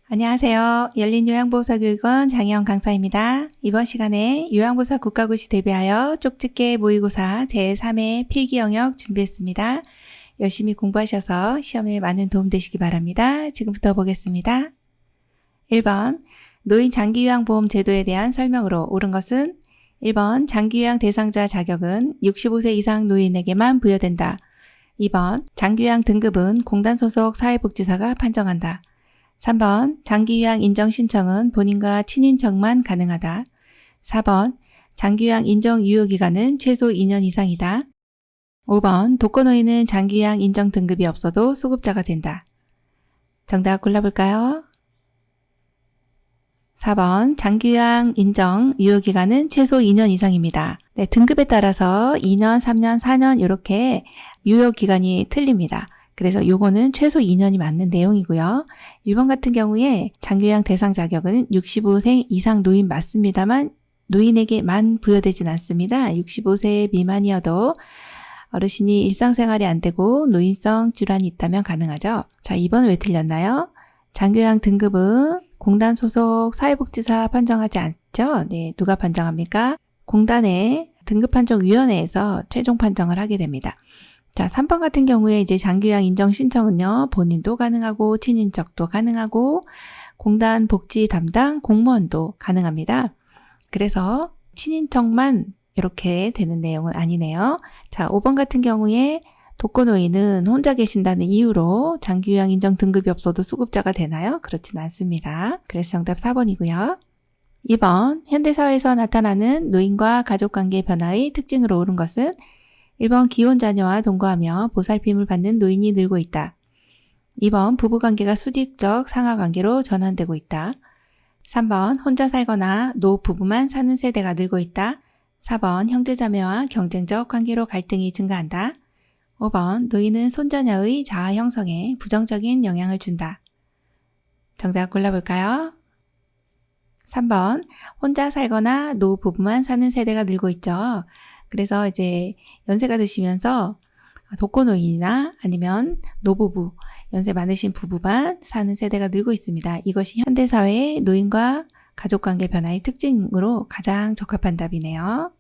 안녕하세요. 열린요양보호사교육원 장혜영 강사입니다. 이번 시간에 요양보호사 국가고시 대비하여 쪽집게 모의고사 제3회 필기 영역 준비했습니다. 열심히 공부하셔서 시험에 많은 도움 되시기 바랍니다. 지금부터 보겠습니다. 1번 노인 장기요양보험 제도에 대한 설명으로 옳은 것은 1번 장기요양 대상자 자격은 65세 이상 노인에게만 부여된다. 2번 장기요양 등급은 공단 소속 사회복지사가 판정한다. 3번 장기요양 인정 신청은 본인과 친인척만 가능하다. 4번 장기요양 인정 유효기간은 최소 2년 이상이다. 5번 독거노인은 장기요양 인정 등급이 없어도 수급자가 된다. 정답 골라볼까요? 4번 장기요양 인정 유효기간은 최소 2년 이상입니다. 네, 등급에 따라서 2년, 3년, 4년 이렇게 유효기간이 틀립니다. 그래서 요거는 최소 2년이 맞는 내용이고요. 1번 같은 경우에 장기요양 대상 자격은 65세 이상 노인 맞습니다만 노인에게만 부여되진 않습니다. 65세 미만이어도 어르신이 일상생활이 안 되고 노인성 질환이 있다면 가능하죠. 자, 2번은 왜 틀렸나요? 장기요양 등급은 공단 소속 사회복지사 판정하지 않죠? 네, 누가 판정합니까? 공단의 등급판정위원회에서 최종 판정을 하게 됩니다. 자, 3번 같은 경우에 이제 장기요양 인정 신청은요, 본인도 가능하고, 친인척도 가능하고, 공단 복지 담당 공무원도 가능합니다. 그래서 친인척만 이렇게 되는 내용은 아니네요. 자, 5번 같은 경우에 독거노인은 혼자 계신다는 이유로 장기요양 인정 등급이 없어도 수급자가 되나요? 그렇진 않습니다. 그래서 정답 4번이고요. 2번, 현대사회에서 나타나는 노인과 가족관계 변화의 특징으로 옳은 것은 1번 기혼 자녀와 동거하며 보살핌을 받는 노인이 늘고 있다. 2번 부부관계가 수직적 상하관계로 전환되고 있다. 3번 혼자 살거나 노부부만 사는 세대가 늘고 있다. 4번 형제자매와 경쟁적 관계로 갈등이 증가한다. 5번 노인은 손자녀의 자아 형성에 부정적인 영향을 준다. 정답 골라볼까요? 3번 혼자 살거나 노부부만 사는 세대가 늘고 있죠. 그래서 이제 연세가 드시면서 독거노인이나 아니면 노부부, 연세 많으신 부부만 사는 세대가 늘고 있습니다. 이것이 현대사회의 노인과 가족관계 변화의 특징으로 가장 적합한 답이네요.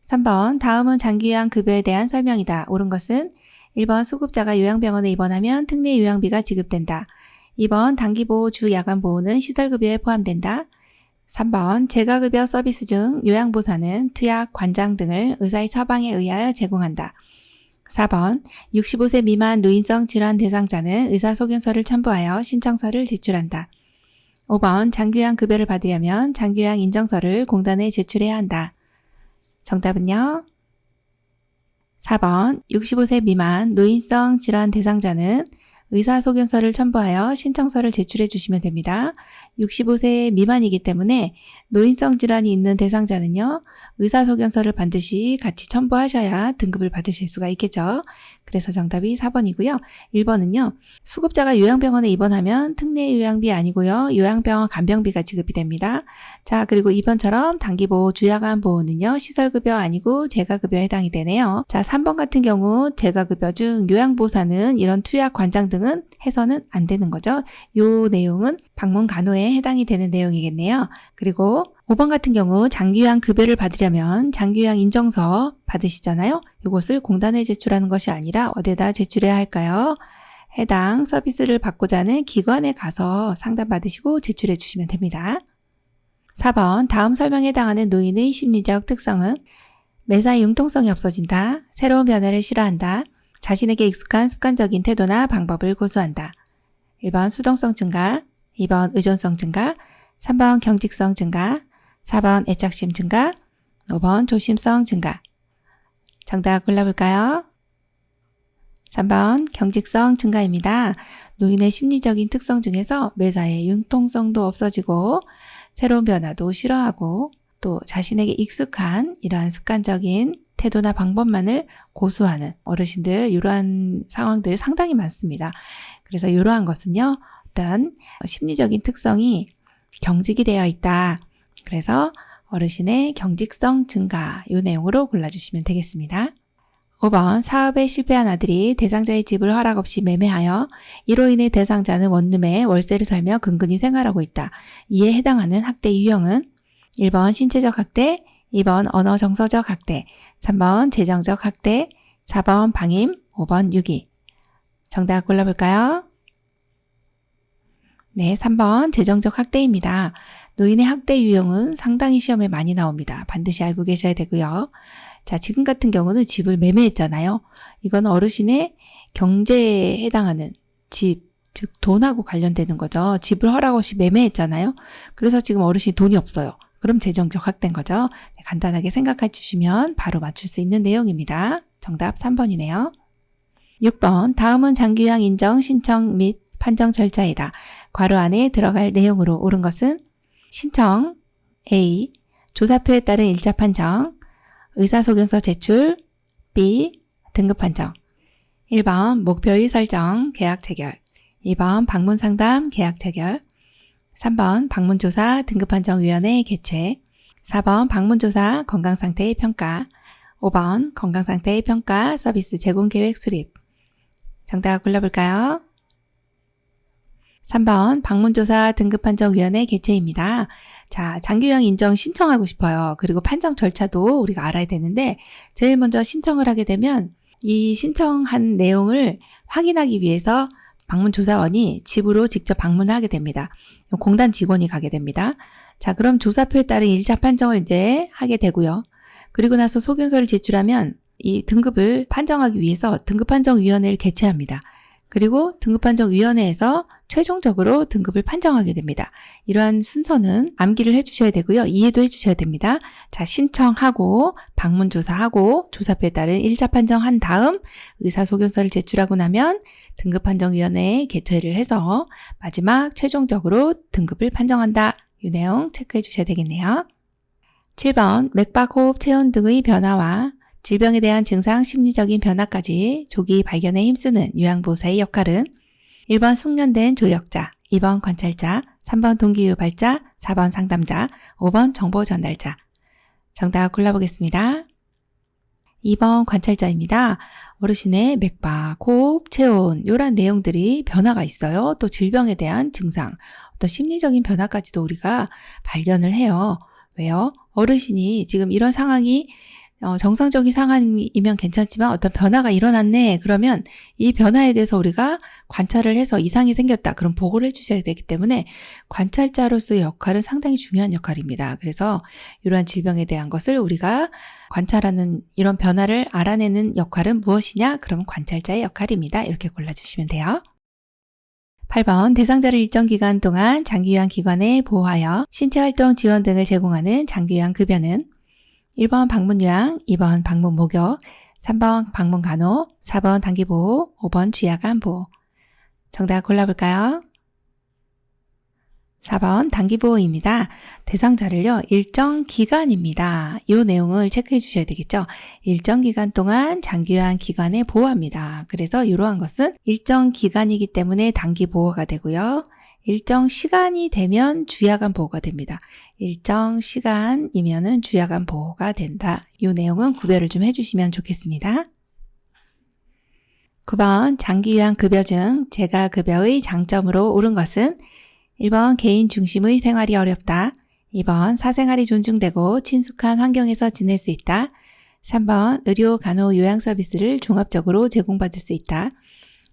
3번, 다음은 장기요양 급여에 대한 설명이다. 옳은 것은 1번 수급자가 요양병원에 입원하면 특례 요양비가 지급된다. 2번 단기보호 주 야간보호는 시설급여에 포함된다. 3번 재가급여 서비스 중 요양보사는 투약, 관장 등을 의사의 처방에 의하여 제공한다. 4번 65세 미만 노인성 질환 대상자는 의사소견서를 첨부하여 신청서를 제출한다. 5번 장기요양 급여를 받으려면 장기요양 인정서를 공단에 제출해야 한다. 정답은요? 4번 65세 미만 노인성 질환 대상자는 의사소견서를 첨부하여 신청서를 제출해 주시면 됩니다. 65세 미만이기 때문에 노인성 질환이 있는 대상자는요, 의사소견서를 반드시 같이 첨부하셔야 등급을 받으실 수가 있겠죠. 그래서 정답이 4번이고요. 1번은요, 수급자가 요양병원에 입원하면 특례 요양비 아니고요, 요양병원 간병비가 지급이 됩니다. 자, 그리고 2번처럼 단기보호 주야간 보호는요, 시설급여 아니고 재가급여에 해당이 되네요. 자, 3번 같은 경우 재가급여 중 요양보사는 이런 투약, 관장 등은 해서는 안 되는 거죠. 요 내용은 방문 간호에 해당이 되는 내용이겠네요. 그리고 5번 같은 경우 장기요양 급여를 받으려면 장기요양 인정서 받으시잖아요. 이것을 공단에 제출하는 것이 아니라 어디에다 제출해야 할까요? 해당 서비스를 받고자 하는 기관에 가서 상담받으시고 제출해 주시면 됩니다. 4번 다음 설명에 해당하는 노인의 심리적 특성은 매사에 융통성이 없어진다. 새로운 변화를 싫어한다. 자신에게 익숙한 습관적인 태도나 방법을 고수한다. 1번 수동성 증가, 2번 의존성 증가, 3번 경직성 증가, 4번 애착심 증가, 5번 조심성 증가. 정답 골라볼까요? 3번 경직성 증가입니다. 노인의 심리적인 특성 중에서 매사에 융통성도 없어지고 새로운 변화도 싫어하고 또 자신에게 익숙한 이러한 습관적인 태도나 방법만을 고수하는 어르신들 이러한 상황들 상당히 많습니다. 그래서 이러한 것은요. 어떤 심리적인 특성이 경직이 되어 있다. 그래서 어르신의 경직성 증가 이 내용으로 골라주시면 되겠습니다. 5번 사업에 실패한 아들이 대상자의 집을 허락 없이 매매하여 이로 인해 대상자는 원룸에 월세를 살며 근근히 생활하고 있다. 이에 해당하는 학대 유형은 1번 신체적 학대, 2번 언어 정서적 학대, 3번 재정적 학대, 4번 방임, 5번 유기. 정답 골라볼까요? 네, 3번 재정적 학대입니다. 노인의 학대 유형은 상당히 시험에 많이 나옵니다. 반드시 알고 계셔야 되고요. 자, 지금 같은 경우는 집을 매매했잖아요. 이건 어르신의 경제에 해당하는 집, 즉 돈하고 관련되는 거죠. 집을 허락 없이 매매했잖아요. 그래서 지금 어르신이 돈이 없어요. 그럼 재정적 학대인 거죠. 네, 간단하게 생각해 주시면 바로 맞출 수 있는 내용입니다. 정답 3번이네요. 6번 다음은 장기유학 인정 신청 및 판정 절차이다. 괄호 안에 들어갈 내용으로 옳은 것은 신청 A. 조사표에 따른 1차 판정 의사소견서 제출 B. 등급 판정 1번 목표의 설정 계약 체결 2번 방문상담 계약 체결 3번 방문조사 등급판정위원회 개최 4번 방문조사 건강상태의 평가 5번 건강상태의 평가 서비스 제공계획 수립 정답 골라볼까요? 3번 방문조사 등급판정위원회 개최입니다. 자, 장기유학 인정 신청하고 싶어요. 그리고 판정 절차도 우리가 알아야 되는데 제일 먼저 신청을 하게 되면 이 신청한 내용을 확인하기 위해서 방문조사원이 집으로 직접 방문을 하게 됩니다. 공단 직원이 가게 됩니다. 자, 그럼 조사표에 따른 1차 판정을 이제 하게 되고요. 그리고 나서 소견서를 제출하면 이 등급을 판정하기 위해서 등급판정위원회를 개최합니다. 그리고 등급판정위원회에서 최종적으로 등급을 판정하게 됩니다. 이러한 순서는 암기를 해주셔야 되고요. 이해도 해주셔야 됩니다. 자, 신청하고 방문조사하고 조사표에 따른 1차 판정한 다음 의사소견서를 제출하고 나면 등급판정위원회에 개최를 해서 마지막 최종적으로 등급을 판정한다. 이 내용 체크해 주셔야 되겠네요. 7번 맥박, 호흡, 체온 등의 변화와 질병에 대한 증상, 심리적인 변화까지 조기 발견에 힘쓰는 요양보호사의 역할은 1번 숙련된 조력자, 2번 관찰자, 3번 동기유발자, 4번 상담자, 5번 정보 전달자. 정답 골라보겠습니다. 2번 관찰자입니다. 어르신의 맥박, 호흡, 체온 이런 내용들이 변화가 있어요. 또 질병에 대한 증상, 어떤 심리적인 변화까지도 우리가 발견을 해요. 왜요? 어르신이 지금 이런 상황이 정상적인 상황이면 괜찮지만 어떤 변화가 일어났네. 그러면 이 변화에 대해서 우리가 관찰을 해서 이상이 생겼다. 그럼 보고를 해주셔야 되기 때문에 관찰자로서의 역할은 상당히 중요한 역할입니다. 그래서 이러한 질병에 대한 것을 우리가 관찰하는 이런 변화를 알아내는 역할은 무엇이냐? 그러면 관찰자의 역할입니다. 이렇게 골라주시면 돼요. 8번 대상자를 일정 기간 동안 장기유학 기관에 보호하여 신체활동 지원 등을 제공하는 장기유학 급여는 1번 방문요양, 2번 방문 목욕, 3번 방문 간호, 4번 단기보호, 5번 취약암 보호. 정답 골라볼까요? 4번 단기보호입니다. 대상자를요, 일정 기간입니다. 이 내용을 체크해 주셔야 되겠죠. 일정 기간 동안 장기유학 기관에 보호합니다. 그래서 이러한 것은 일정 기간이기 때문에 단기보호가 되고요. 일정 시간이 되면 주야간 보호가 됩니다. 일정 시간이면은 주야간 보호가 된다. 이 내용은 구별을 좀 해주시면 좋겠습니다. 9번 장기유학 급여 중 재가급여의 장점으로 옳은 것은 1번 개인 중심의 생활이 어렵다. 2번 사생활이 존중되고 친숙한 환경에서 지낼 수 있다. 3번 의료, 간호, 요양 서비스를 종합적으로 제공받을 수 있다.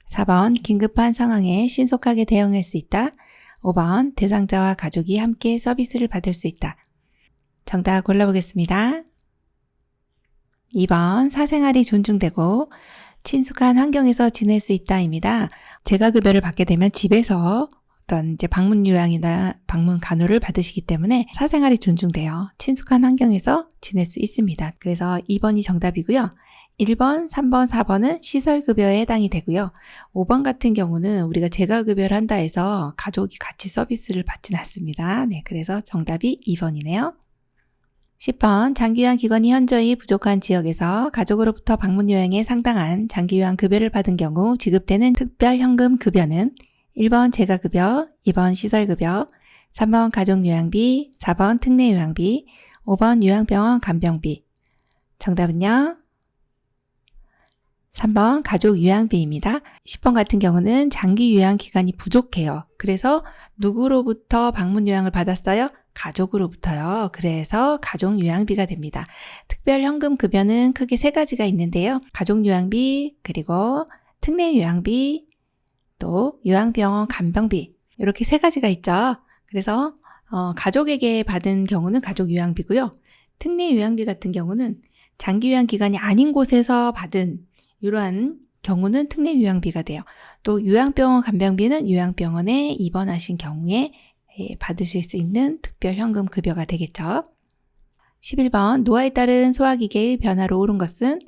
4번 긴급한 상황에 신속하게 대응할 수 있다. 5번 대상자와 가족이 함께 서비스를 받을 수 있다. 정답 골라보겠습니다. 2번 사생활이 존중되고 친숙한 환경에서 지낼 수 있다입니다. 재가급여를 받게 되면 집에서 어떤 이제 방문 요양이나 방문 간호를 받으시기 때문에 사생활이 존중돼요. 친숙한 환경에서 지낼 수 있습니다. 그래서 2번이 정답이고요. 1번, 3번, 4번은 시설급여에 해당이 되고요. 5번 같은 경우는 우리가 재가급여를 한다 해서 가족이 같이 서비스를 받지는 않습니다. 네, 그래서 정답이 2번이네요. 10번 장기유학 기관이 현저히 부족한 지역에서 가족으로부터 방문 요양에 상당한 장기유학 급여를 받은 경우 지급되는 특별현금 급여는 1번 재가급여, 2번 시설급여, 3번 가족요양비, 4번 특례요양비, 5번 요양병원 간병비. 정답은요? 3번 가족 요양비입니다. 10번 같은 경우는 장기 요양 기간이 부족해요. 그래서 누구로부터 방문 요양을 받았어요? 가족으로부터요. 그래서 가족 요양비가 됩니다. 특별 현금 급여는 크게 세 가지가 있는데요. 가족 요양비, 그리고 특례 요양비, 또 요양병원 간병비, 이렇게 세 가지가 있죠. 그래서 가족에게 받은 경우는 가족 요양비고요. 특례 요양비 같은 경우는 장기 요양 기간이 아닌 곳에서 받은 이러한 경우는 특례 요양비가 돼요. 또 요양병원 간병비는 요양병원에 입원하신 경우에 받으실 수 있는 특별 현금 급여가 되겠죠. 11번 노화에 따른 소화기계의 변화로 오른 것은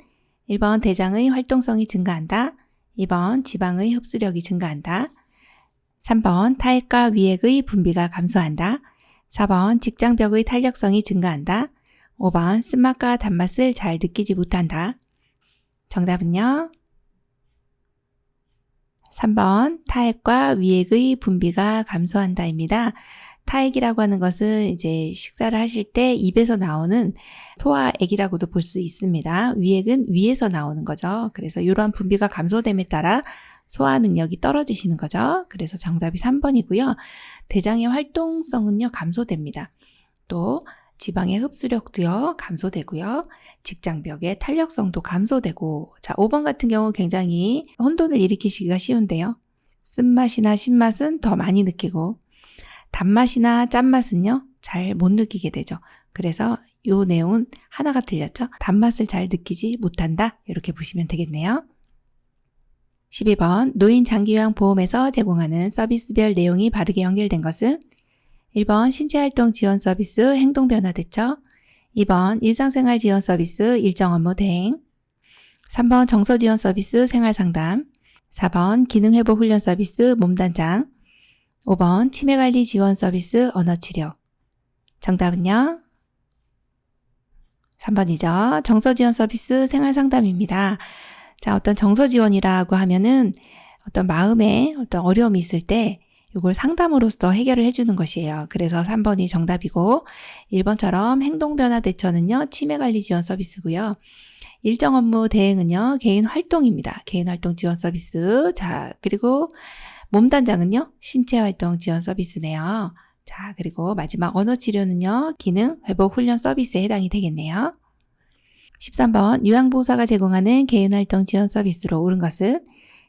1번 대장의 활동성이 증가한다. 2번 지방의 흡수력이 증가한다. 3번 타액과 위액의 분비가 감소한다. 4번 직장벽의 탄력성이 증가한다. 5번 쓴맛과 단맛을 잘 느끼지 못한다. 정답은요? 3번 타액과 위액의 분비가 감소한다입니다. 타액이라고 하는 것은 이제 식사를 하실 때 입에서 나오는 소화액이라고도 볼 수 있습니다. 위액은 위에서 나오는 거죠. 그래서 이러한 분비가 감소됨에 따라 소화 능력이 떨어지시는 거죠. 그래서 정답이 3번이고요. 대장의 활동성은요, 감소됩니다. 또 지방의 흡수력도요, 감소되고요. 직장벽의 탄력성도 감소되고. 자, 5번 같은 경우 굉장히 혼돈을 일으키시기가 쉬운데요. 쓴맛이나 신맛은 더 많이 느끼고 단맛이나 짠맛은요, 잘 못 느끼게 되죠. 그래서 이 내용은 하나가 틀렸죠. 단맛을 잘 느끼지 못한다. 이렇게 보시면 되겠네요. 12번 노인 장기요양 보험에서 제공하는 서비스별 내용이 바르게 연결된 것은 1번 신체활동 지원 서비스 행동변화 대처, 2번 일상생활 지원 서비스 일정 업무 대행, 3번 정서 지원 서비스 생활상담, 4번 기능회복 훈련 서비스 몸단장, 5번 치매관리 지원 서비스 언어치료. 정답은요? 3번이죠. 정서 지원 서비스 생활상담입니다. 자, 어떤 정서 지원이라고 하면은 어떤 마음에 어떤 어려움이 있을 때 이걸 상담으로서 해결을 해주는 것이에요. 그래서 3번이 정답이고 1번처럼 행동변화 대처는요. 치매관리 지원 서비스고요. 일정 업무 대행은요. 개인 활동입니다. 개인 활동 지원 서비스. 자, 그리고 몸단장은요. 신체활동 지원 서비스네요. 자, 그리고 마지막 언어치료는요. 기능 회복 훈련 서비스에 해당이 되겠네요. 13번 요양보호사가 제공하는 개인활동 지원 서비스로 옳은 것은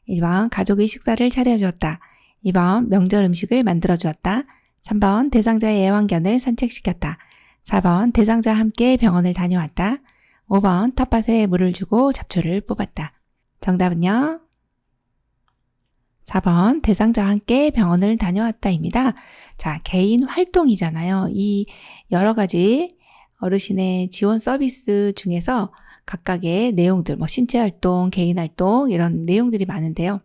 1번 가족의 식사를 차려주었다. 2번 명절 음식을 만들어주었다. 3번 대상자의 애완견을 산책시켰다. 4번 대상자와 함께 병원을 다녀왔다. 5번 텃밭에 물을 주고 잡초를 뽑았다. 정답은요? 4번 대상자와 함께 병원을 다녀왔다입니다. 자, 개인 활동이잖아요. 이 여러 가지 어르신의 지원 서비스 중에서 각각의 내용들, 뭐 신체활동, 개인활동 이런 내용들이 많은데요.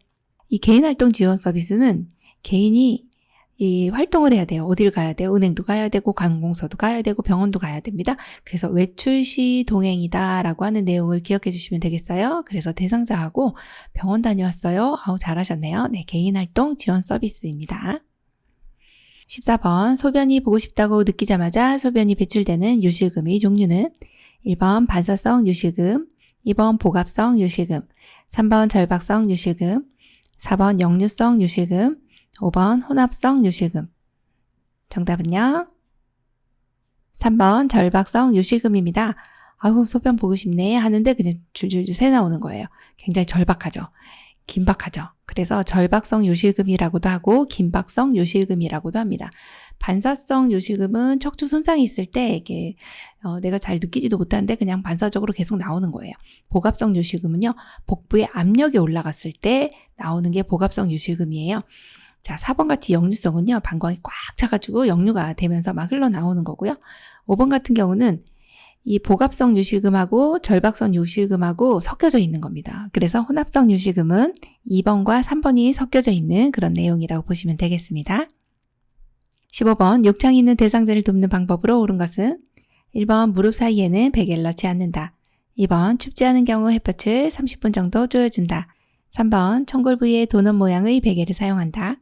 이 개인활동 지원 서비스는 개인이 이 활동을 해야 돼요. 어딜 가야 돼요? 은행도 가야 되고 관공서도 가야 되고 병원도 가야 됩니다. 그래서 외출 시 동행이다 라고 하는 내용을 기억해 주시면 되겠어요. 그래서 대상자하고 병원 다녀왔어요. 아우 잘하셨네요. 네, 개인활동 지원 서비스입니다. 14번 소변이 보고 싶다고 느끼자마자 소변이 배출되는 요실금의 종류는 1번 반사성 요실금, 2번 복압성 요실금, 3번 절박성 요실금, 4번 역류성 요실금, 5번 혼합성 요실금. 정답은요? 3번 절박성 요실금입니다. 아우 소변 보고 싶네 하는데 그냥 줄줄줄 새 나오는 거예요. 굉장히 절박하죠. 긴박하죠. 그래서 절박성 요실금이라고도 하고 긴박성 요실금이라고도 합니다. 반사성 요실금은 척추 손상이 있을 때 이게 내가 잘 느끼지도 못하는데 그냥 반사적으로 계속 나오는 거예요. 복압성 요실금은요. 복부에 압력이 올라갔을 때 나오는 게 복압성 요실금이에요. 자, 4번 같이 역류성은요. 방광이 꽉 차가지고 역류가 되면서 막 흘러나오는 거고요. 5번 같은 경우는 이 복압성 요실금하고 절박성 요실금하고 섞여져 있는 겁니다. 그래서 혼합성 요실금은 2번과 3번이 섞여져 있는 그런 내용이라고 보시면 되겠습니다. 15번 욕창이 있는 대상자를 돕는 방법으로 옳은 것은 1번 무릎 사이에는 베개를 넣지 않는다. 2번 춥지 않은 경우 햇볕을 30분 정도 쬐어준다. 3번 청골 부위의 도넛 모양의 베개를 사용한다.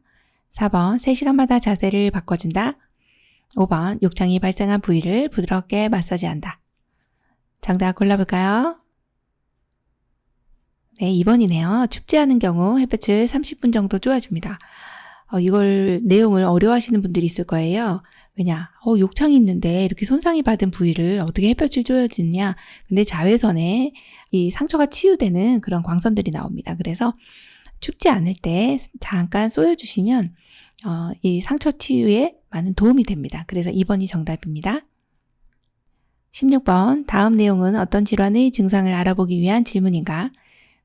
4번 3시간마다 자세를 바꿔준다. 5번 욕창이 발생한 부위를 부드럽게 마사지한다. 정답 골라볼까요? 네, 2번이네요. 춥지 않은 경우 햇볕을 30분 정도 쬐어줍니다. 이걸 내용을 어려워하시는 분들이 있을 거예요. 왜냐? 욕창이 있는데 이렇게 손상이 받은 부위를 어떻게 햇볕을 쬐어주냐? 근데 자외선에 이 상처가 치유되는 그런 광선들이 나옵니다. 그래서 춥지 않을 때 잠깐 쏘여주시면 이 상처 치유에 많은 도움이 됩니다. 그래서 2번이 정답입니다. 16번, 다음 내용은 어떤 질환의 증상을 알아보기 위한 질문인가?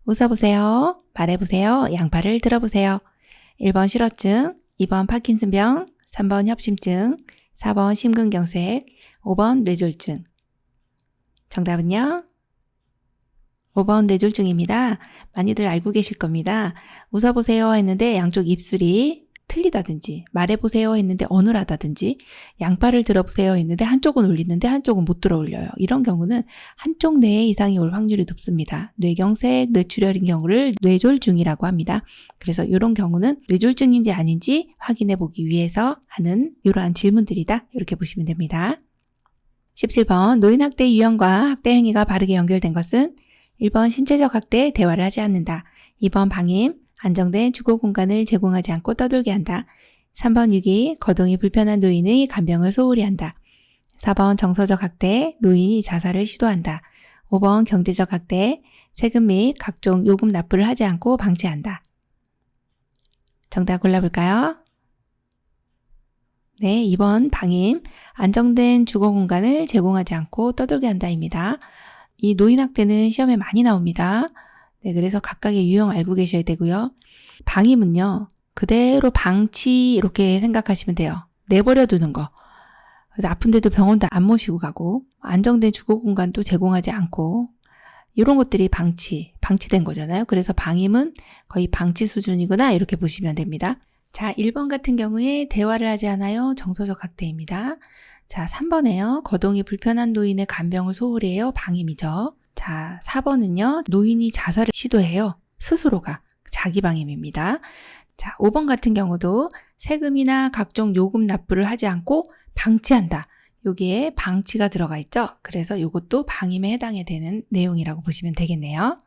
웃어보세요. 말해보세요. 양팔을 들어보세요. 1번 실어증, 2번 파킨슨병, 3번 협심증, 4번 심근경색, 5번 뇌졸중. 정답은요? 5번 뇌졸중입니다. 많이들 알고 계실 겁니다. 웃어보세요 했는데 양쪽 입술이 틀리다든지, 말해보세요 했는데 어눌하다든지, 양팔을 들어보세요 했는데 한쪽은 올리는데 한쪽은 못 들어 올려요. 이런 경우는 한쪽 뇌에 이상이 올 확률이 높습니다. 뇌경색, 뇌출혈인 경우를 뇌졸중이라고 합니다. 그래서 이런 경우는 뇌졸중인지 아닌지 확인해 보기 위해서 하는 이러한 질문들이다. 이렇게 보시면 됩니다. 17번, 노인학대 유형과 학대 행위가 바르게 연결된 것은 1번 신체적 학대, 대화를 하지 않는다. 2번 방임, 안정된 주거 공간을 제공하지 않고 떠들게 한다. 3번 유기, 거동이 불편한 노인의 간병을 소홀히 한다. 4번 정서적 학대, 노인이 자살을 시도한다. 5번 경제적 학대, 세금 및 각종 요금 납부를 하지 않고 방치한다. 정답 골라볼까요? 네, 2번 방임, 안정된 주거 공간을 제공하지 않고 떠들게 한다입니다. 이 노인학대는 시험에 많이 나옵니다. 네, 그래서 각각의 유형 알고 계셔야 되고요. 방임은요, 그대로 방치 이렇게 생각하시면 돼요. 내버려 두는 거. 그래서 아픈데도 병원도 안 모시고 가고, 안정된 주거 공간도 제공하지 않고, 이런 것들이 방치된 거잖아요. 그래서 방임은 거의 방치 수준이구나 이렇게 보시면 됩니다. 자, 1번 같은 경우에 대화를 하지 않아요. 정서적 학대입니다. 자, 3번에요. 거동이 불편한 노인의 간병을 소홀히 해요. 방임이죠. 자, 4번은요. 노인이 자살을 시도해요. 스스로가. 자기 방임입니다. 자, 5번 같은 경우도 세금이나 각종 요금 납부를 하지 않고 방치한다. 여기에 방치가 들어가 있죠. 그래서 이것도 방임에 해당이 되는 내용이라고 보시면 되겠네요.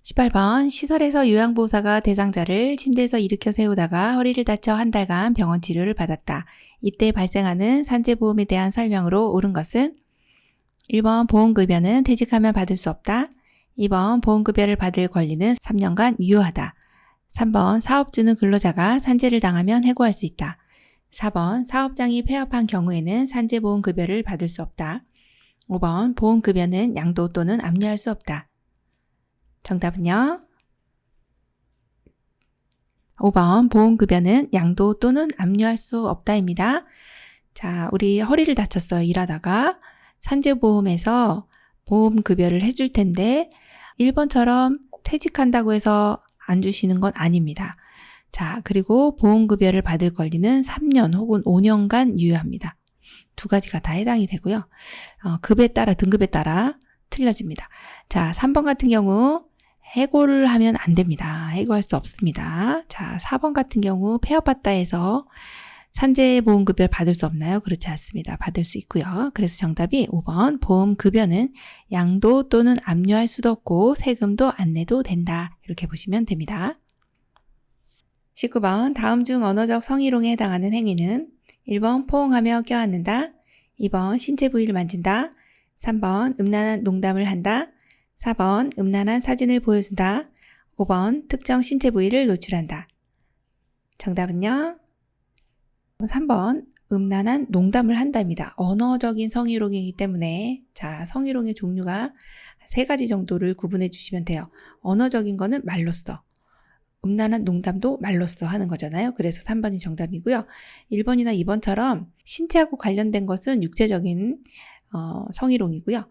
18번, 시설에서 요양보호사가 대상자를 침대에서 일으켜 세우다가 허리를 다쳐 한 달간 병원 치료를 받았다. 이때 발생하는 산재보험에 대한 설명으로 옳은 것은 1번 보험급여는 퇴직하면 받을 수 없다. 2번 보험급여를 받을 권리는 3년간 유효하다. 3번 사업주는 근로자가 산재를 당하면 해고할 수 있다. 4번 사업장이 폐업한 경우에는 산재보험급여를 받을 수 없다. 5번 보험급여는 양도 또는 압류할 수 없다. 정답은요? 5번 보험급여는 양도 또는 압류할 수 없다입니다. 자, 우리 허리를 다쳤어요. 일하다가 산재보험에서 보험급여를 해줄 텐데 1번처럼 퇴직한다고 해서 안 주시는 건 아닙니다. 자, 그리고 보험급여를 받을 권리는 3년 혹은 5년간 유효합니다. 두 가지가 다 해당이 되고요. 급에 따라 등급에 따라 틀려집니다. 자, 3번 같은 경우 해고를 하면 안 됩니다. 해고할 수 없습니다. 자, 4번 같은 경우 폐업받다 해서 산재보험급여를 받을 수 없나요? 그렇지 않습니다. 받을 수 있고요. 그래서 정답이 5번 보험급여는 양도 또는 압류할 수도 없고 세금도 안 내도 된다. 이렇게 보시면 됩니다. 19번 다음 중 언어적 성희롱에 해당하는 행위는 1번 포옹하며 껴안는다. 2번 신체 부위를 만진다. 3번 음란한 농담을 한다. 4번 음란한 사진을 보여준다. 5번 특정 신체 부위를 노출한다. 정답은요? 3번 음란한 농담을 한다입니다. 언어적인 성희롱이기 때문에 자, 성희롱의 종류가 3가지 정도를 구분해 주시면 돼요. 언어적인 거는 말로써, 음란한 농담도 말로써 하는 거잖아요. 그래서 3번이 정답이고요. 1번이나 2번처럼 신체하고 관련된 것은 육체적인 성희롱이고요.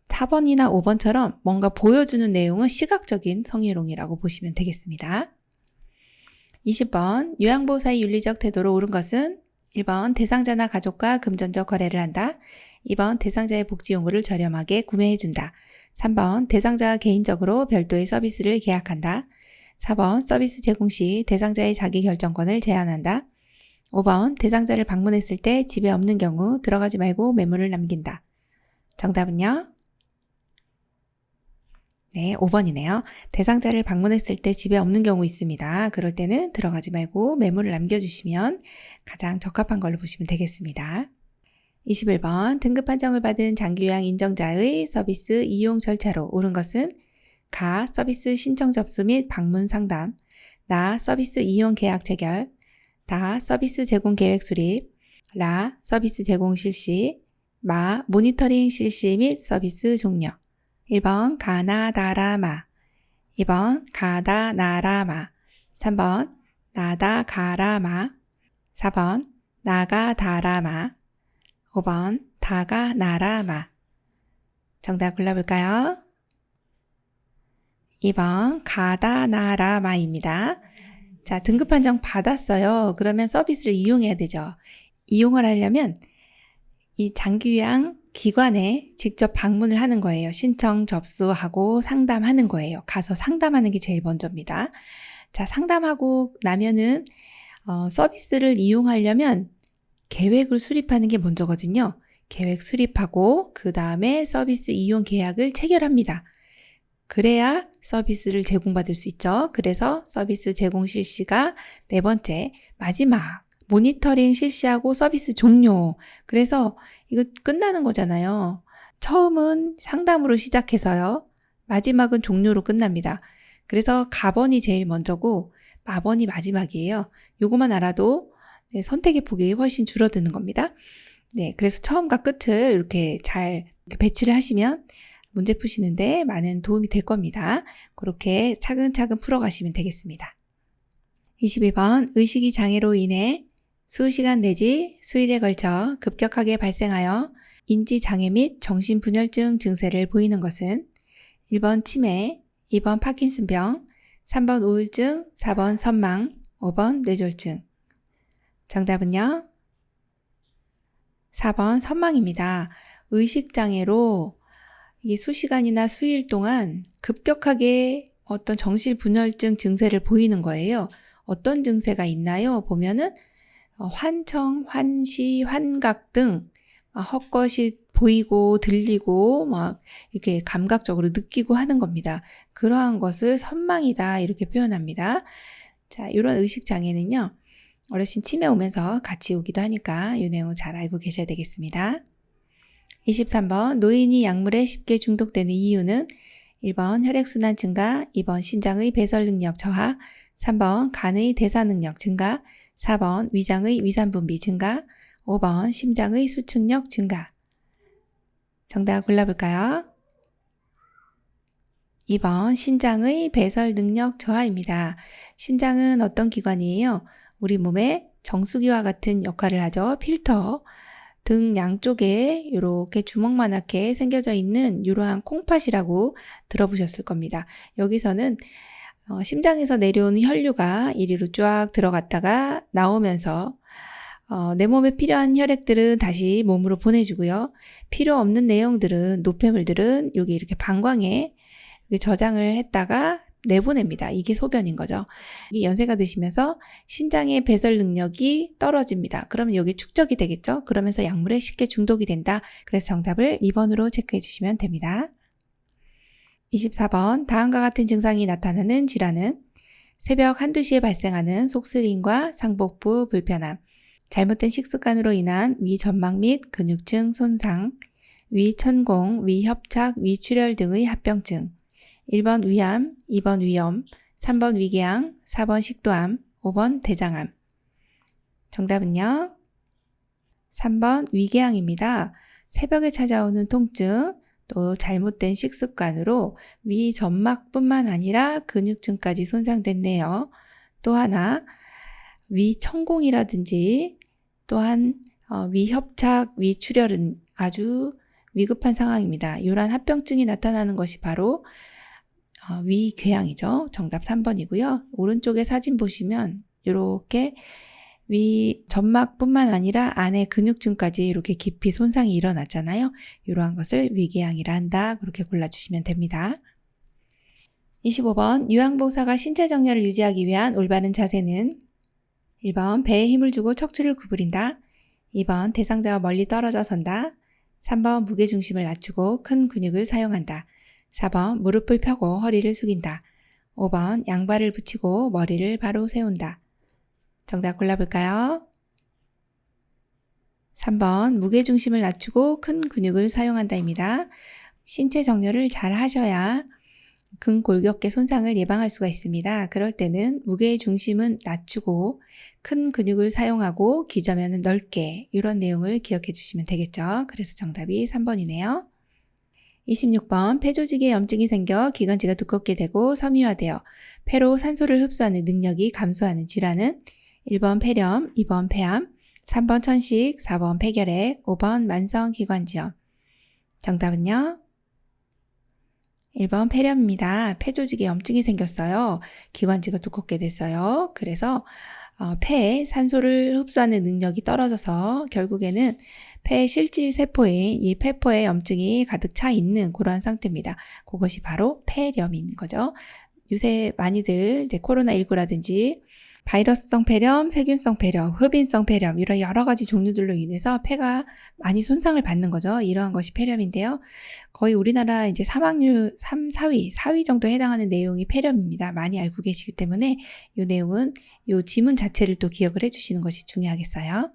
4번이나 5번처럼 뭔가 보여주는 내용은 시각적인 성희롱이라고 보시면 되겠습니다. 20번 요양보호사의 윤리적 태도로 옳은 것은 1번 대상자나 가족과 금전적 거래를 한다. 2번 대상자의 복지용구를 저렴하게 구매해준다. 3번 대상자가 개인적으로 별도의 서비스를 계약한다. 4번 서비스 제공 시 대상자의 자기결정권을 제한한다. 5번 대상자를 방문했을 때 집에 없는 경우 들어가지 말고 메모를 남긴다. 정답은요? 네, 5번이네요. 대상자를 방문했을 때 집에 없는 경우 있습니다. 그럴 때는 들어가지 말고 메모를 남겨주시면 가장 적합한 걸로 보시면 되겠습니다. 21번 등급 판정을 받은 장기요양 인정자의 서비스 이용 절차로 옳은 것은 가 서비스 신청 접수 및 방문 상담, 나 서비스 이용 계약 체결, 다 서비스 제공 계획 수립, 라 서비스 제공 실시, 마 모니터링 실시 및 서비스 종료. 1번 가나다라마, 2번 가다나라마, 3번 나다가라마, 4번 나가다라마, 5번 다가나라마. 정답 골라볼까요? 2번 가다나라마입니다. 자, 등급 판정 받았어요. 그러면 서비스를 이용해야 되죠. 이용을 하려면 이 장기요양 기관에 직접 방문을 하는 거예요. 신청 접수하고 상담하는 거예요. 가서 상담하는 게 제일 먼저입니다. 자, 상담하고 나면은 서비스를 이용하려면 계획을 수립하는 게 먼저거든요. 계획 수립하고 그 다음에 서비스 이용 계약을 체결합니다. 그래야 서비스를 제공받을 수 있죠. 그래서 서비스 제공 실시가 네 번째, 마지막 모니터링 실시하고 서비스 종료. 그래서 이거 끝나는 거잖아요. 처음은 상담으로 시작해서요. 마지막은 종료로 끝납니다. 그래서 가번이 제일 먼저고 마번이 마지막이에요. 요거만 알아도 선택의 폭이 훨씬 줄어드는 겁니다. 네, 그래서 처음과 끝을 이렇게 잘 배치를 하시면 문제 푸시는데 많은 도움이 될 겁니다. 그렇게 차근차근 풀어가시면 되겠습니다. 22번 의식이 장애로 인해 수시간 내지 수일에 걸쳐 급격하게 발생하여 인지장애 및 정신분열증 증세를 보이는 것은 1번 치매, 2번 파킨슨병, 3번 우울증, 4번 선망, 5번 뇌졸중. 정답은요? 4번 선망입니다. 의식장애로 이 수시간이나 수일 동안 급격하게 어떤 정신분열증 증세를 보이는 거예요. 어떤 증세가 있나요? 보면은 환청, 환시, 환각 등 헛것이 보이고 들리고 막 이렇게 감각적으로 느끼고 하는 겁니다. 그러한 것을 선망이다 이렇게 표현합니다. 자, 이런 의식 장애는요. 어르신 치매 오면서 같이 오기도 하니까 이 내용 잘 알고 계셔야 되겠습니다. 23번 노인이 약물에 쉽게 중독되는 이유는 1번 혈액순환 증가, 2번 신장의 배설 능력 저하, 3번 간의 대사 능력 증가, 4번 위장의 위산 분비 증가, 5번 심장의 수축력 증가. 정답 골라볼까요? 2번 신장의 배설 능력 저하입니다. 신장은 어떤 기관이에요? 우리 몸에 정수기와 같은 역할을 하죠. 필터. 등 양쪽에 이렇게 주먹만하게 생겨져 있는 이러한 콩팥이라고 들어보셨을 겁니다. 여기서는 심장에서 내려오는 혈류가 이리로 쫙 들어갔다가 나오면서 내 몸에 필요한 혈액들은 다시 몸으로 보내주고요. 필요 없는 내용들은 노폐물들은 여기 이렇게 방광에 저장을 했다가 내보냅니다. 이게 소변인 거죠. 이게 연세가 드시면서 신장의 배설 능력이 떨어집니다. 그러면 여기 축적이 되겠죠. 그러면서 약물에 쉽게 중독이 된다. 그래서 정답을 2번으로 체크해 주시면 됩니다. 24번 다음과 같은 증상이 나타나는 질환은 새벽 1, 2시에 발생하는 속쓰림과 상복부 불편함, 잘못된 식습관으로 인한 위점막 및 근육층 손상, 위천공, 위협착, 위출혈 등의 합병증, 1번 위암, 2번 위염, 3번 위궤양, 4번 식도암, 5번 대장암. 정답은요? 3번 위궤양입니다. 새벽에 찾아오는 통증, 또 잘못된 식습관으로 위점막뿐만 아니라 근육층까지 손상됐네요. 또 하나 위천공이라든지 또한 위협착, 위출혈은 아주 위급한 상황입니다. 이러한 합병증이 나타나는 것이 바로 위궤양이죠. 정답 3번이고요. 오른쪽에 사진 보시면 이렇게 위점막뿐만 아니라 안에 근육층까지 이렇게 깊이 손상이 일어났잖아요. 이러한 것을 위궤양이라 한다. 그렇게 골라주시면 됩니다. 25번 유양보호사가 신체 정렬을 유지하기 위한 올바른 자세는 1번 배에 힘을 주고 척추를 구부린다. 2번 대상자와 멀리 떨어져 선다. 3번 무게중심을 낮추고 큰 근육을 사용한다. 4번 무릎을 펴고 허리를 숙인다. 5번 양발을 붙이고 머리를 바로 세운다. 정답 골라볼까요? 3번 무게중심을 낮추고 큰 근육을 사용한다입니다. 신체 정렬을 잘 하셔야 근골격계 손상을 예방할 수가 있습니다. 그럴 때는 무게중심은 낮추고 큰 근육을 사용하고 기저면은 넓게 이런 내용을 기억해 주시면 되겠죠. 그래서 정답이 3번이네요. 26번 폐 조직에 염증이 생겨 기관지가 두껍게 되고 섬유화되어 폐로 산소를 흡수하는 능력이 감소하는 질환은 1번 폐렴, 2번 폐암, 3번 천식, 4번 폐결핵, 5번 만성기관지염. 정답은요? 1번 폐렴입니다. 폐 조직에 염증이 생겼어요. 기관지가 두껍게 됐어요. 그래서 폐에 산소를 흡수하는 능력이 떨어져서 결국에는 폐 실질 세포인 이 폐포에 염증이 가득 차 있는 그러한 상태입니다. 그것이 바로 폐렴인 거죠. 요새 많이들 이제 코로나19라든지 바이러스성 폐렴, 세균성 폐렴, 흡인성 폐렴 이런 여러 가지 종류들로 인해서 폐가 많이 손상을 받는 거죠. 이러한 것이 폐렴인데요. 거의 우리나라 이제 사망률 3, 4위 정도에 해당하는 내용이 폐렴입니다. 많이 알고 계시기 때문에 이 내용은 이 지문 자체를 또 기억을 해주시는 것이 중요하겠어요.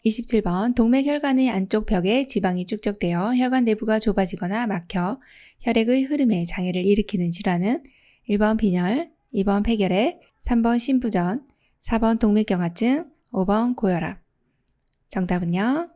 27번 동맥혈관의 안쪽 벽에 지방이 축적되어 혈관 내부가 좁아지거나 막혀 혈액의 흐름에 장애를 일으키는 질환은 1번 빈혈, 2번 폐결핵, 3번 심부전, 4번 동맥경화증, 5번 고혈압. 정답은요?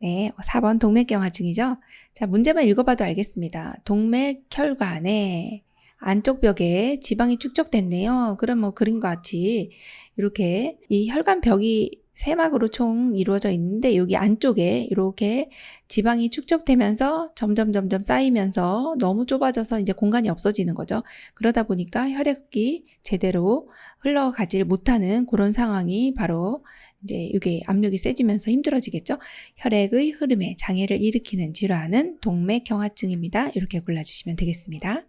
네, 4번 동맥경화증이죠. 자, 문제만 읽어봐도 알겠습니다. 동맥혈관의 안쪽 벽에 지방이 축적됐네요. 그럼 뭐 그림과 같이 이렇게 이 혈관벽이 세막으로 총 이루어져 있는데 여기 안쪽에 이렇게 지방이 축적되면서 점점 쌓이면서 너무 좁아져서 이제 공간이 없어지는 거죠. 그러다 보니까 혈액이 제대로 흘러가지 못하는 그런 상황이 바로 이제 이게 압력이 세지면서 힘들어지겠죠. 혈액의 흐름에 장애를 일으키는 질환은 동맥경화증입니다. 이렇게 골라주시면 되겠습니다.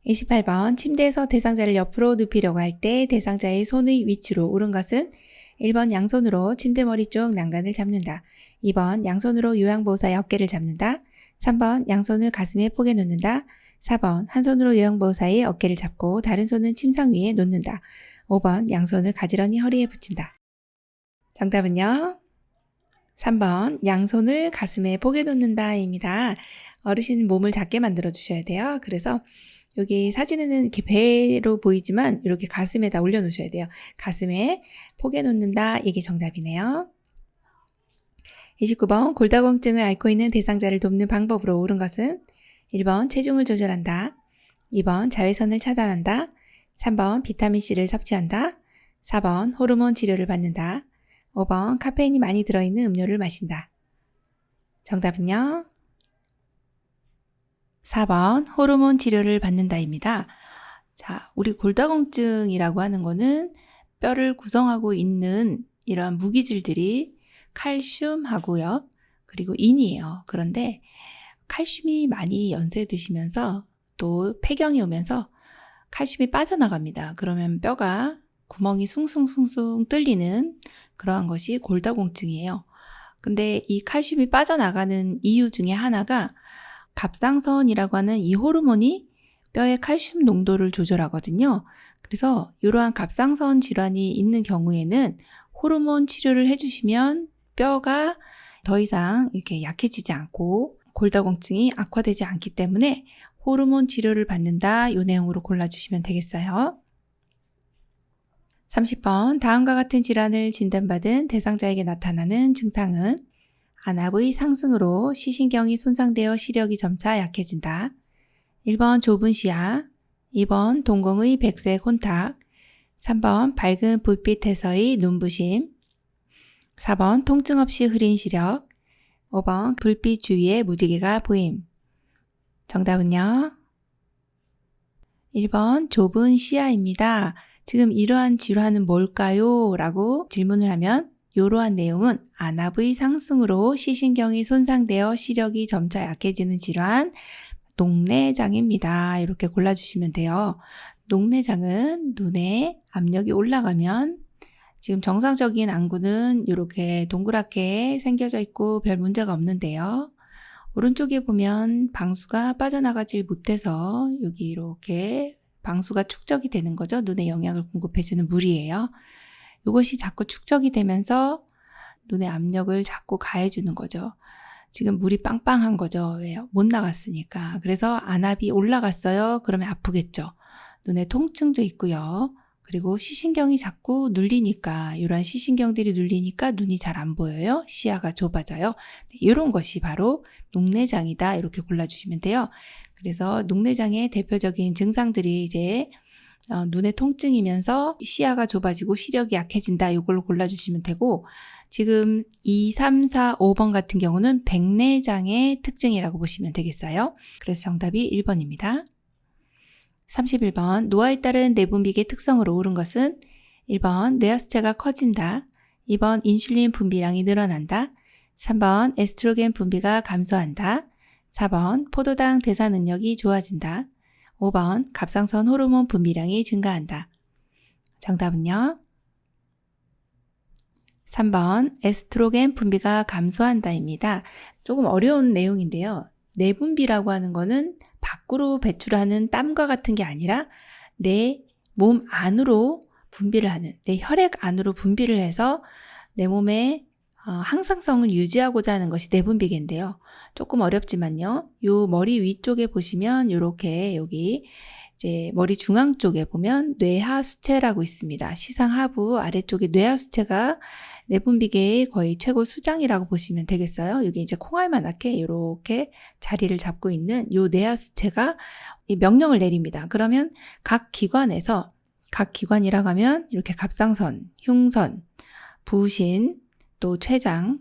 28번 침대에서 대상자를 옆으로 눕히려고 할 때 대상자의 손의 위치로 옳은 것은 1번 양손으로 침대머리 쪽 난간을 잡는다. 2번 양손으로 요양보호사의 어깨를 잡는다. 3번 양손을 가슴에 포개 놓는다. 4번 한 손으로 요양보호사의 어깨를 잡고 다른 손은 침상 위에 놓는다. 5번 양손을 가지런히 허리에 붙인다. 정답은요? 3번 양손을 가슴에 포개 놓는다입니다. 어르신 몸을 작게 만들어 주셔야 돼요. 그래서 여기 사진에는 이렇게 배로 보이지만 이렇게 가슴에다 올려놓으셔야 돼요. 가슴에 포개 놓는다. 이게 정답이네요. 29번 골다공증을 앓고 있는 대상자를 돕는 방법으로 옳은 것은 1번 체중을 조절한다. 2번 자외선을 차단한다. 3번 비타민C를 섭취한다. 4번 호르몬 치료를 받는다. 5번 카페인이 많이 들어있는 음료를 마신다. 정답은요? 4번 호르몬 치료를 받는다입니다. 자, 우리 골다공증이라고 하는 거는 뼈를 구성하고 있는 이러한 무기질들이 칼슘하고요. 그리고 인이에요. 그런데 칼슘이 많이 연쇄드시면서 또 폐경이 오면서 칼슘이 빠져나갑니다. 그러면 뼈가 구멍이 숭숭숭숭 뚫리는 그러한 것이 골다공증이에요. 근데 이 칼슘이 빠져나가는 이유 중에 하나가 갑상선이라고 하는 이 호르몬이 뼈의 칼슘 농도를 조절하거든요. 그래서 이러한 갑상선 질환이 있는 경우에는 호르몬 치료를 해주시면 뼈가 더 이상 이렇게 약해지지 않고 골다공증이 악화되지 않기 때문에 호르몬 치료를 받는다. 이 내용으로 골라주시면 되겠어요. 30번 다음과 같은 질환을 진단받은 대상자에게 나타나는 증상은 안압의 상승으로 시신경이 손상되어 시력이 점차 약해진다. 1번 좁은 시야, 2번 동공의 백색 혼탁, 3번 밝은 불빛에서의 눈부심, 4번 통증 없이 흐린 시력, 5번 불빛 주위에 무지개가 보임. 정답은요? 1번 좁은 시야입니다. 지금 이러한 질환은 뭘까요? 라고 질문을 하면 이러한 내용은 안압의 상승으로 시신경이 손상되어 시력이 점차 약해지는 질환, 녹내장입니다. 이렇게 골라주시면 돼요. 녹내장은 눈에 압력이 올라가면 지금 정상적인 안구는 이렇게 동그랗게 생겨져 있고 별 문제가 없는데요. 오른쪽에 보면 방수가 빠져나가질 못해서 여기 이렇게 방수가 축적이 되는 거죠. 눈에 영양을 공급해주는 물이에요. 이것이 자꾸 축적이 되면서 눈의 압력을 자꾸 가해주는 거죠. 지금 물이 빵빵한 거죠. 왜요? 못 나갔으니까. 그래서 안압이 올라갔어요. 그러면 아프겠죠. 눈에 통증도 있고요. 그리고 시신경이 자꾸 눌리니까, 이런 시신경들이 눌리니까 눈이 잘 안 보여요. 시야가 좁아져요. 이런 것이 바로 녹내장이다. 이렇게 골라주시면 돼요. 그래서 녹내장의 대표적인 증상들이 이제 눈의 통증이면서 시야가 좁아지고 시력이 약해진다. 이걸로 골라주시면 되고, 지금 2, 3, 4, 5번 같은 경우는 백내장의 특징이라고 보시면 되겠어요. 그래서 정답이 1번입니다. 31번, 노화에 따른 내분비계 특성으로 옳은 것은 1번 뇌하수체가 커진다, 2번 인슐린 분비량이 늘어난다, 3번 에스트로겐 분비가 감소한다, 4번 포도당 대사 능력이 좋아진다, 5번 갑상선 호르몬 분비량이 증가한다. 정답은요? 3번 에스트로겐 분비가 감소한다입니다. 조금 어려운 내용인데요. 내분비라고 하는 거는 밖으로 배출하는 땀과 같은 게 아니라 내 몸 안으로 분비를 하는, 내 혈액 안으로 분비를 해서 내 몸의 항상성을 유지하고자 하는 것이 내분비계인데요. 조금 어렵지만요. 요 머리 위쪽에 보시면 이렇게 여기 이제 머리 중앙 쪽에 보면 뇌하수체라고 있습니다. 시상 하부 아래쪽에 뇌하수체가 내분비계의 거의 최고 수장이라고 보시면 되겠어요. 이게 이제 콩알만하게 이렇게 자리를 잡고 있는 요 뇌하수체가 이 명령을 내립니다. 그러면 각 기관에서, 각 기관이라고 하면 이렇게 갑상선, 흉선, 부신, 또 췌장,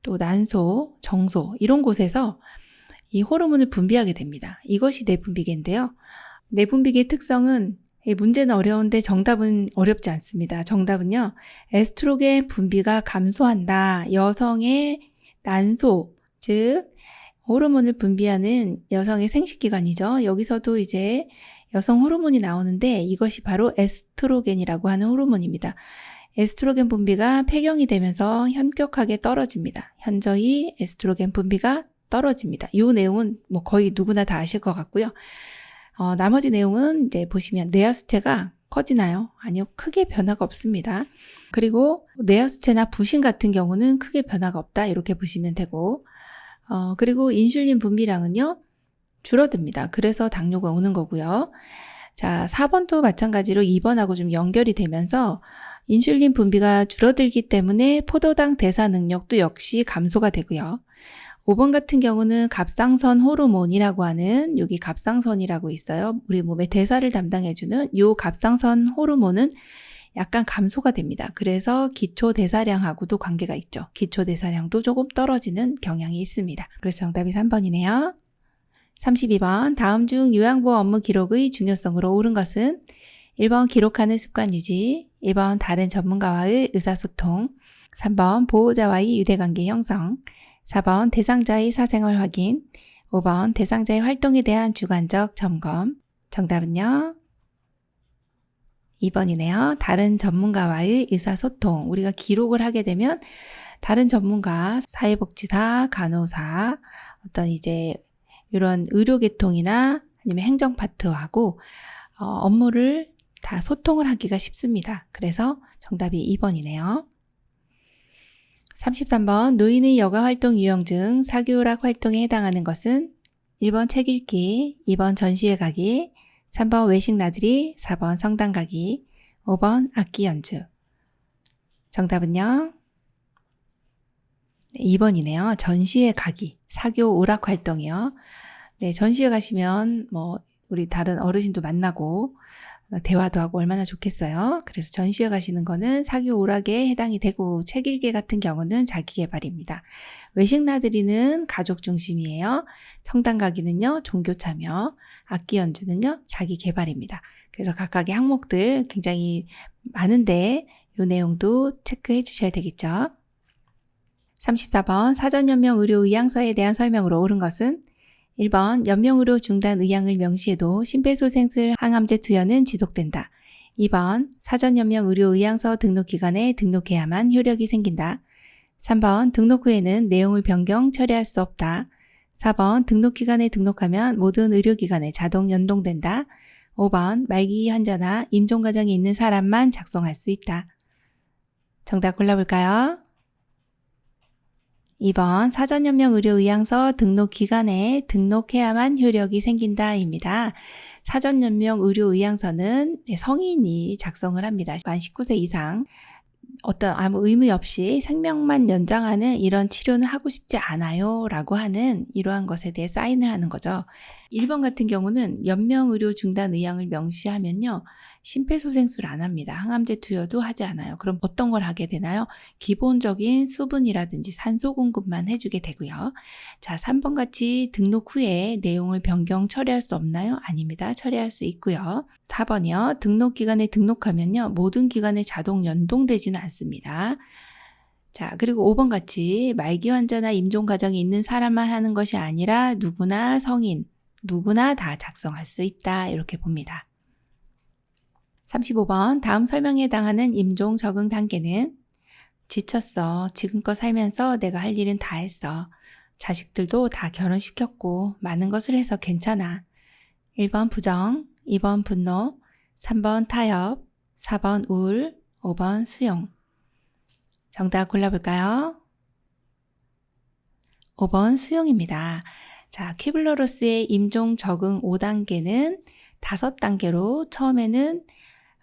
또 난소, 정소 이런 곳에서 이 호르몬을 분비하게 됩니다. 이것이 내분비계인데요. 내분비계의 특성은, 문제는 어려운데 정답은 어렵지 않습니다. 정답은요, 에스트로겐 분비가 감소한다. 여성의 난소, 즉 호르몬을 분비하는 여성의 생식기관이죠. 여기서도 이제 여성 호르몬이 나오는데 이것이 바로 에스트로겐이라고 하는 호르몬입니다. 에스트로겐 분비가 폐경이 되면서 현격하게 떨어집니다. 현저히 에스트로겐 분비가 떨어집니다. 이 내용은 뭐 거의 누구나 다 아실 것 같고요. 나머지 내용은 이제 보시면 뇌하수체가 커지나요? 아니요, 크게 변화가 없습니다. 그리고 뇌하수체나 부신 같은 경우는 크게 변화가 없다. 이렇게 보시면 되고, 그리고 인슐린 분비량은요, 줄어듭니다. 그래서 당뇨가 오는 거고요. 자, 4번도 마찬가지로 2번하고 좀 연결이 되면서 인슐린 분비가 줄어들기 때문에 포도당 대사 능력도 역시 감소가 되고요. 5번 같은 경우는 갑상선 호르몬이라고 하는, 여기 갑상선이라고 있어요. 우리 몸의 대사를 담당해주는 이 갑상선 호르몬은 약간 감소가 됩니다. 그래서 기초대사량하고도 관계가 있죠. 기초대사량도 조금 떨어지는 경향이 있습니다. 그래서 정답이 3번이네요. 32번, 다음 중 요양보호 업무 기록의 중요성으로 옳은 것은 1번 기록하는 습관 유지, 2번 다른 전문가와의 의사소통, 3번 보호자와의 유대관계 형성, 4번 대상자의 사생활 확인, 5번 대상자의 활동에 대한 주관적 점검. 정답은요? 2번이네요. 다른 전문가와의 의사소통. 우리가 기록을 하게 되면 다른 전문가, 사회복지사, 간호사, 어떤 이제 이런 의료계통이나 아니면 행정 파트하고 업무를 다 소통을 하기가 쉽습니다. 그래서 정답이 2번이네요. 33번, 노인의 여가활동 유형중 사교오락 활동에 해당하는 것은 1번 책 읽기, 2번 전시회 가기, 3번 외식 나들이, 4번 성당 가기, 5번 악기 연주. 정답은요? 2번이네요. 전시회 가기, 사교 오락 활동이요. 네, 전시회 가시면 우리 다른 어르신도 만나고 대화도 하고 얼마나 좋겠어요. 그래서 전시회 가시는 거는 사교 오락에 해당이 되고, 책 읽기 같은 경우는 자기 개발입니다. 외식 나들이는 가족 중심이에요. 성당 가기는요, 종교 참여, 악기 연주는요, 자기 개발입니다. 그래서 각각의 항목들 굉장히 많은데 이 내용도 체크해 주셔야 되겠죠. 34번, 사전연명의료의향서에 대한 설명으로 옳은 것은 1번 연명의료 중단 의향을 명시해도 심폐소생술 항암제 투여는 지속된다. 2번 사전연명의료의향서 등록기간에 등록해야만 효력이 생긴다. 3번 등록 후에는 내용을 변경 처리할 수 없다. 4번 등록기간에 등록하면 모든 의료기관에 자동 연동된다. 5번 말기 환자나 임종과정이 있는 사람만 작성할 수 있다. 정답 골라볼까요? 2번 사전연명 의료의향서 등록기간에 등록해야만 효력이 생긴다입니다. 사전연명 의료의향서는 성인이 작성을 합니다. 만 19세 이상 어떤 아무 의무 없이 생명만 연장하는 이런 치료는 하고 싶지 않아요 라고 하는 이러한 것에 대해 사인을 하는 거죠. 1번 같은 경우는 연명의료 중단 의향을 명시하면요, 심폐소생술 안 합니다. 항암제 투여도 하지 않아요. 그럼 어떤 걸 하게 되나요? 기본적인 수분이라든지 산소 공급만 해주게 되고요. 자, 3번 같이 등록 후에 내용을 변경 처리할 수 없나요? 아닙니다. 처리할 수 있고요. 4번이요. 등록 기간에 등록하면요, 모든 기관에 자동 연동되지는 않습니다. 자, 그리고 5번 같이 말기 환자나 임종 과정이 있는 사람만 하는 것이 아니라 누구나 성인, 누구나 다 작성할 수 있다. 이렇게 봅니다. 35번 다음 설명에 해당하는 임종 적응 단계는 지쳤어. 지금껏 살면서 내가 할 일은 다 했어. 자식들도 다 결혼시켰고 많은 것을 해서 괜찮아. 1번 부정, 2번 분노, 3번 타협, 4번 우울, 5번 수용. 정답 골라볼까요? 5번 수용입니다. 자, 퀴블러로스의 임종 적응 5단계는 5단계로 처음에는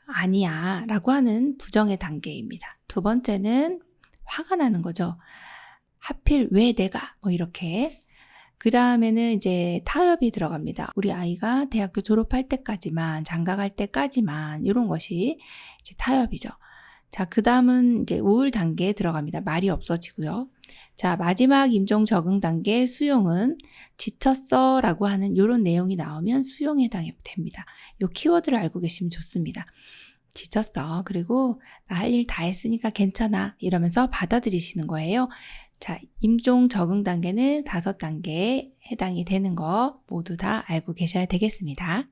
아니야 라고 하는 부정의 단계입니다. 두 번째는 화가 나는 거죠. 하필 왜 내가 이렇게. 그 다음에는 이제 타협이 들어갑니다. 우리 아이가 대학교 졸업할 때까지만, 장가갈 때까지만, 이런 것이 이제 타협이죠. 자, 그 다음은 이제 우울 단계에 들어갑니다. 말이 없어지고요. 자, 마지막 임종 적응 단계 수용은 지쳤어 라고 하는 이런 내용이 나오면 수용에 해당이 됩니다. 이 키워드를 알고 계시면 좋습니다. 지쳤어. 그리고 나 할 일 다 했으니까 괜찮아. 이러면서 받아들이시는 거예요. 자, 임종 적응 단계는 5단계에 해당이 되는 거 모두 다 알고 계셔야 되겠습니다.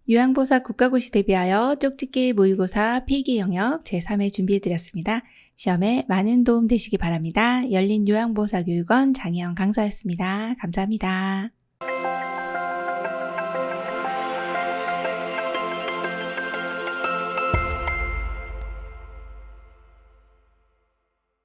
요양보사 국가고시 대비하여 쪽집게 모의고사 필기 영역 제3회 준비해드렸습니다. 시험에 많은 도움 되시기 바랍니다. 열린 요양보사 교육원 장혜영 강사였습니다. 감사합니다.